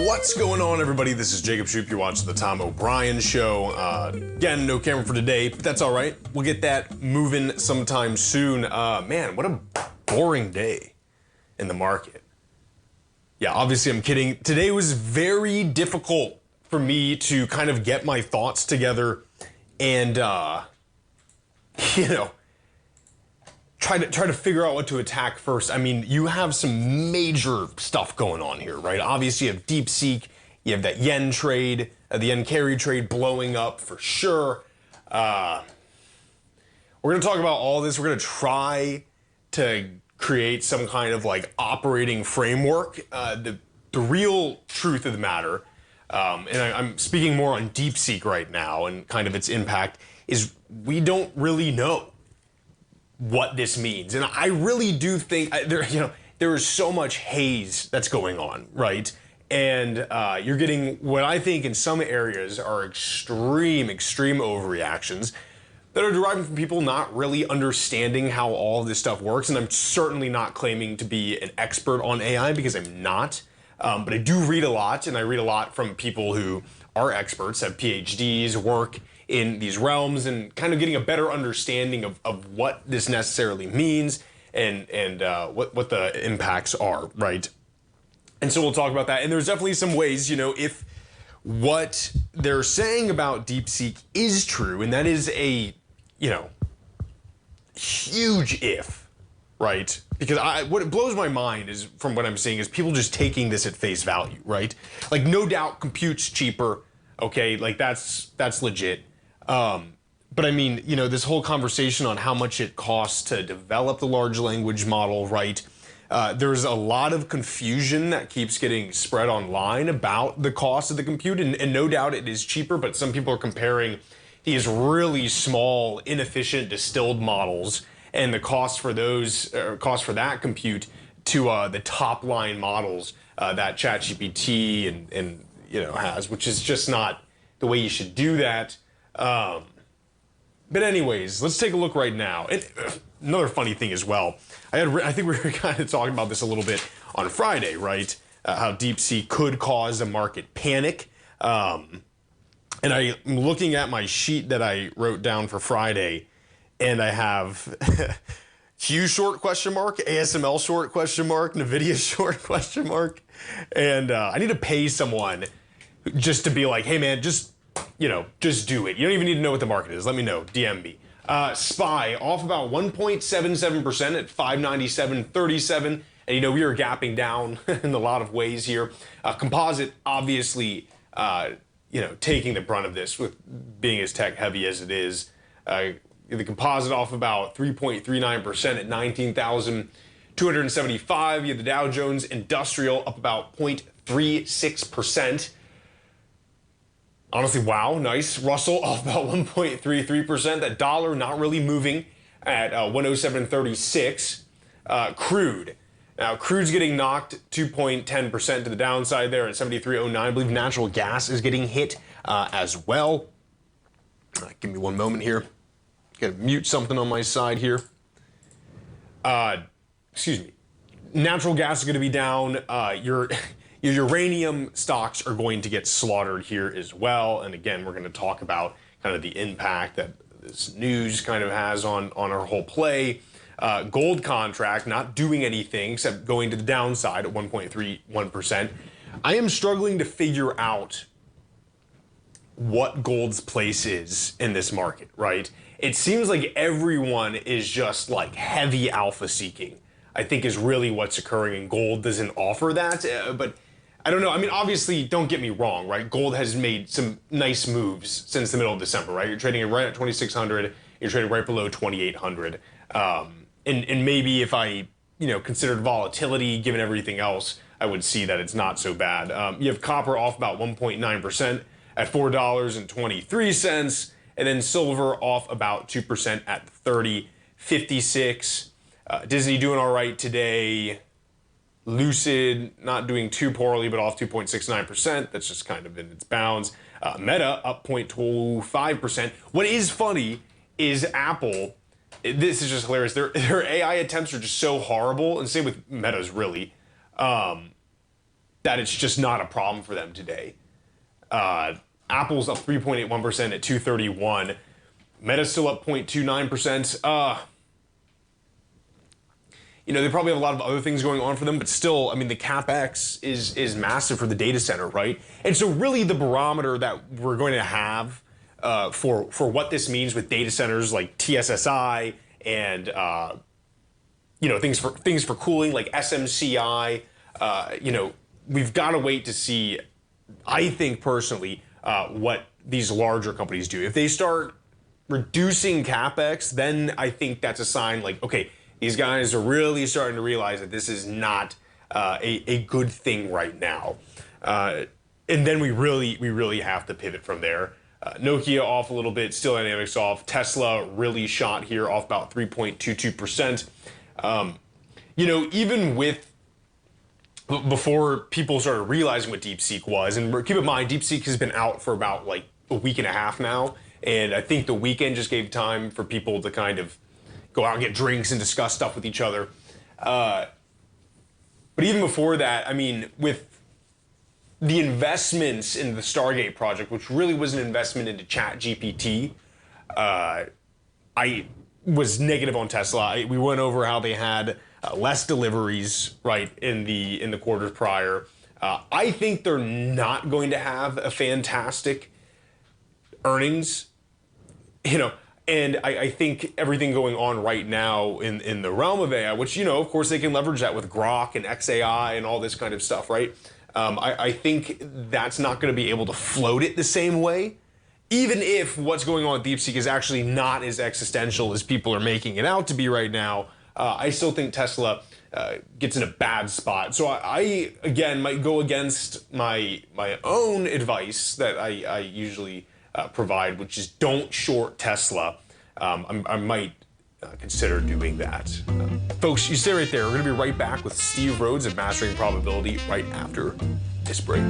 What's going on, everybody? This is Jacob Shoup. You're watching the Tom O'Brien Show. Again, no camera for today, but that's all right. We'll get that moving sometime soon. Man, what a boring day in the market. Yeah, obviously I'm kidding. Today was very difficult for me to kind of get my thoughts together and, try to figure out what to attack first. I mean, you have some major stuff going on here, right? Obviously, you have DeepSeek, you have that yen trade, the yen carry trade blowing up for sure. We're going to talk about all this. We're going to try to create some kind of like operating framework. The real truth of the matter, and I'm speaking more on DeepSeek right now and kind of its impact, is we don't really know what this means. And I really do think there is so much haze that's going on, right? And you're getting what I think in some areas are extreme overreactions that are deriving from people not really understanding how all of this stuff works. And I'm certainly not claiming to be an expert on AI because I'm not. But I do read a lot, and I read a lot from people who are experts, have PhDs, work in these realms, and kind of getting a better understanding of what this necessarily means and what the impacts are, right? And so we'll talk about that. And there's definitely some ways, if what they're saying about DeepSeek is true, and that is a, huge if, right? Because what blows my mind is, from what I'm seeing, is people just taking this at face value, right? Like, no doubt compute's cheaper, okay? Like, that's legit. But I mean, this whole conversation on how much it costs to develop the large language model, right? There's a lot of confusion that keeps getting spread online about the cost of the compute, and no doubt it is cheaper, but some people are comparing these really small, inefficient distilled models and the cost for that compute to the top line models that ChatGPT and has, which is just not the way you should do that. But anyways, let's take a look right now. And another funny thing as well, I think we were kind of talking about this a little bit on Friday, right? How DeepSeek could cause a market panic. And I'm looking at my sheet that I wrote down for Friday, and I have Q short question mark, ASML short question mark, NVIDIA short question mark. And I need to pay someone just to be like, hey man, just do it. You don't even need to know what the market is. Let me know. DM me. SPY off about 1.77% at 597.37. And we are gapping down in a lot of ways here. Composite obviously, taking the brunt of this with being as tech heavy as it is. The composite off about 3.39% at 19,275. You have the Dow Jones Industrial up about 0.36%. Honestly, wow, nice. Russell off about 1.33%. That dollar not really moving at 107.36. Crude. Now, crude's getting knocked 2.10% to the downside there at 73.09. I believe natural gas is getting hit as well. Give me one moment here. Gotta mute something on my side here. Excuse me. Natural gas is going to be down. Your uranium stocks are going to get slaughtered here as well. And again, we're going to talk about kind of the impact that this news kind of has on our whole play. Gold contract not doing anything except going to the downside at 1.31%. I am struggling to figure out what gold's place is in this market, right? It seems like everyone is just like heavy alpha seeking, I think, is really what's occurring, and gold doesn't offer that. But I don't know. I mean, obviously, don't get me wrong, right? Gold has made some nice moves since the middle of December, right? You're trading it right at 2,600. You're trading right below 2,800. And maybe if I, considered volatility, given everything else, I would see that it's not so bad. You have copper off about 1.9% at $4.23, and then silver off about 2% at $30.56. Disney doing all right today. Lucid not doing too poorly, but off 2.69%. That's just kind of in its bounds. Meta up 0.25%. What is funny is Apple. This is just hilarious. Their AI attempts are just so horrible, and same with Meta's really. that it's just not a problem for them today. Apple's up 3.81% at 231. Meta's still up 0.29%. You know, they probably have a lot of other things going on for them, but still, I mean, the CapEx is massive for the data center, right? And so really the barometer that we're going to have for what this means with data centers like TSSI and you know, things for cooling like SMCI, you know, we've got to wait to see, I think personally, what these larger companies do. If they start reducing CapEx, then I think that's a sign like, okay, these guys are really starting to realize that this is not a good thing right now. And then we really have to pivot from there. Nokia off a little bit, Steel Dynamics off. Tesla really shot here, off about 3.22%. You know, even with, before people started realizing what DeepSeek was, and keep in mind, DeepSeek has been out for about like a week and a half now, and I think the weekend just gave time for people to kind of go out and get drinks and discuss stuff with each other. But even before that, I mean, with the investments in the Stargate project, which really was an investment into ChatGPT, I was negative on Tesla. We went over how they had less deliveries, right, in the quarters prior. I think they're not going to have a fantastic earnings, you know. And I think everything going on right now in the realm of AI, which, you know, of course they can leverage that with Grok and XAI and all this kind of stuff, right? I think that's not going to be able to float it the same way, even if what's going on with DeepSeek is actually not as existential as people are making it out to be right now. I still think Tesla gets in a bad spot. So I again, might go against my own advice that I usually provide, which is don't short Tesla. I might consider doing that. Folks, you stay right there. We're going to be right back with Steve Rhodes of Mastering Probability right after this break.